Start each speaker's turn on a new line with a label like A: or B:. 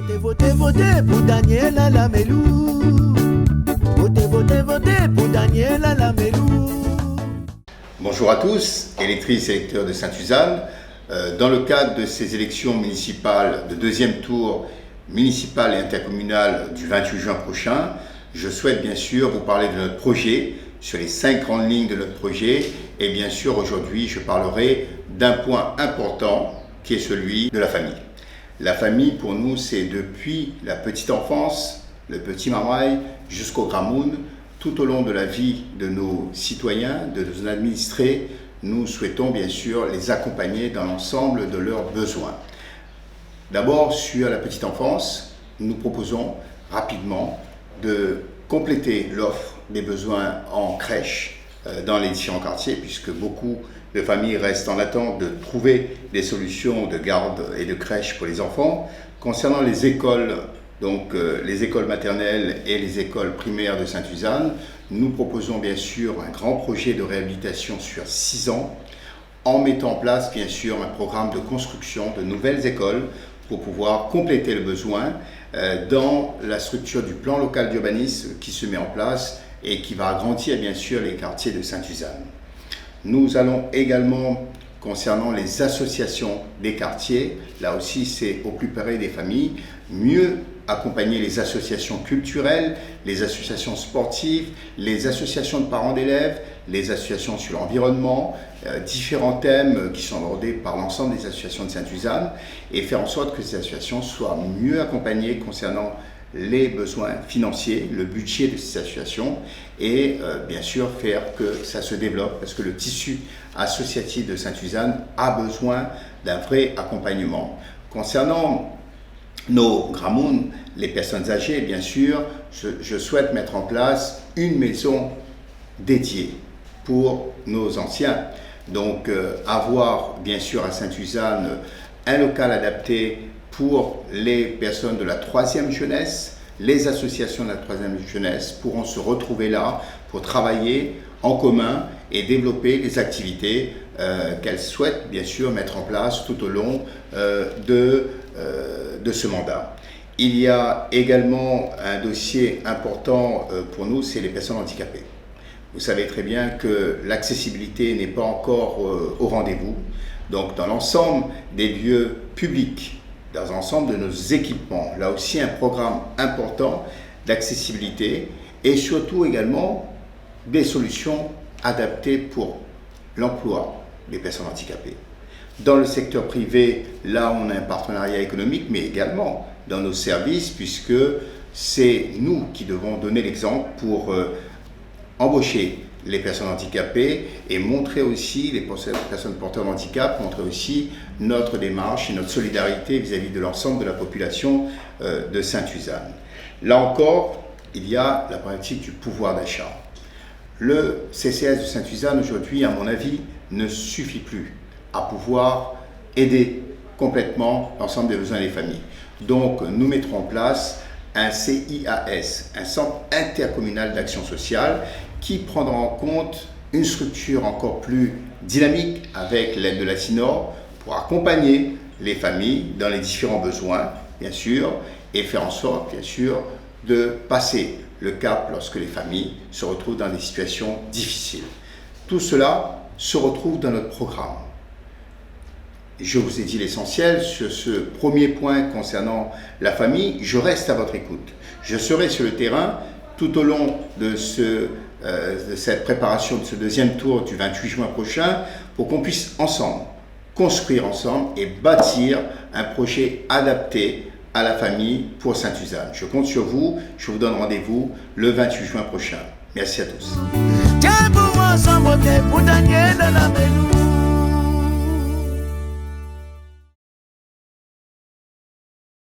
A: Votez, votez, votez pour Daniel Alamelou. Votez, votez, votez pour Daniel Alamelou.
B: Bonjour à tous, électrices et électeurs de Sainte-Suzanne. Dans le cadre de ces élections municipales de deuxième tour municipal et intercommunal du 28 juin prochain, je souhaite bien sûr vous parler de notre projet, sur les 5 grandes lignes de notre projet. Et bien sûr, aujourd'hui, je parlerai d'un point important qui est celui de la famille. La famille, pour nous, c'est depuis la petite enfance, le petit mamaï, jusqu'au grand monde, tout au long de la vie de nos citoyens, de nos administrés. Nous souhaitons bien sûr les accompagner dans l'ensemble de leurs besoins. D'abord, sur la petite enfance, nous proposons rapidement de compléter l'offre des besoins en crèche dans les différents quartiers, puisque beaucoup de familles restent en attente de trouver des solutions de garde et de crèche pour les enfants. Concernant les écoles, donc les écoles maternelles et les écoles primaires de Sainte-Suzanne, nous proposons bien sûr un grand projet de réhabilitation sur 6 ans, en mettant en place bien sûr un programme de construction de nouvelles écoles pour pouvoir compléter le besoin dans la structure du plan local d'urbanisme qui se met en place et qui va agrandir bien sûr les quartiers de Sainte-Suzanne. Nous allons également, concernant les associations des quartiers, là aussi c'est au plus près des familles, mieux accompagner les associations culturelles, les associations sportives, les associations de parents d'élèves, les associations sur l'environnement, différents thèmes qui sont abordés par l'ensemble des associations de Sainte-Suzanne, et faire en sorte que ces associations soient mieux accompagnées concernant les besoins financiers, le budget de ces associations, et bien sûr faire que ça se développe, parce que le tissu associatif de Sainte-Suzanne a besoin d'un vrai accompagnement. Concernant nos grands mondes, les personnes âgées, bien sûr, je souhaite mettre en place une maison dédiée pour nos anciens. Donc avoir bien sûr à Sainte-Suzanne un local adapté pour les personnes de la 3e jeunesse. Les associations de la 3e jeunesse pourront se retrouver là pour travailler en commun et développer les activités qu'elles souhaitent bien sûr mettre en place tout au long de ce mandat. Il y a également un dossier important pour nous, c'est les personnes handicapées. Vous savez très bien que l'accessibilité n'est pas encore au rendez-vous. Donc dans l'ensemble des lieux publics, dans l'ensemble de nos équipements, là aussi un programme important d'accessibilité et surtout également des solutions adaptées pour l'emploi des personnes handicapées. Dans le secteur privé, là on a un partenariat économique, mais également dans nos services, puisque c'est nous qui devons donner l'exemple pour embaucher les personnes handicapées et montrer aussi, les personnes porteurs de handicap, montrer aussi notre démarche et notre solidarité vis-à-vis de l'ensemble de la population de Sainte-Suzanne. Là encore, il y a la problématique du pouvoir d'achat. Le CCAS de Sainte-Suzanne aujourd'hui, à mon avis, ne suffit plus à pouvoir aider complètement l'ensemble des besoins des familles. Donc nous mettrons en place un CIAS, un centre intercommunal d'action sociale, qui prendra en compte une structure encore plus dynamique avec l'aide de la CINOR pour accompagner les familles dans les différents besoins, bien sûr, et faire en sorte, bien sûr, de passer le cap lorsque les familles se retrouvent dans des situations difficiles. Tout cela se retrouve dans notre programme. Je vous ai dit l'essentiel sur ce premier point concernant la famille. Je reste à votre écoute. Je serai sur le terrain tout au long de cette préparation de ce deuxième tour du 28 juin prochain pour qu'on puisse ensemble construire ensemble et bâtir un projet adapté à la famille pour Sainte-Suzanne. Je compte sur vous. Je vous donne rendez-vous le 28 juin prochain. Merci à tous.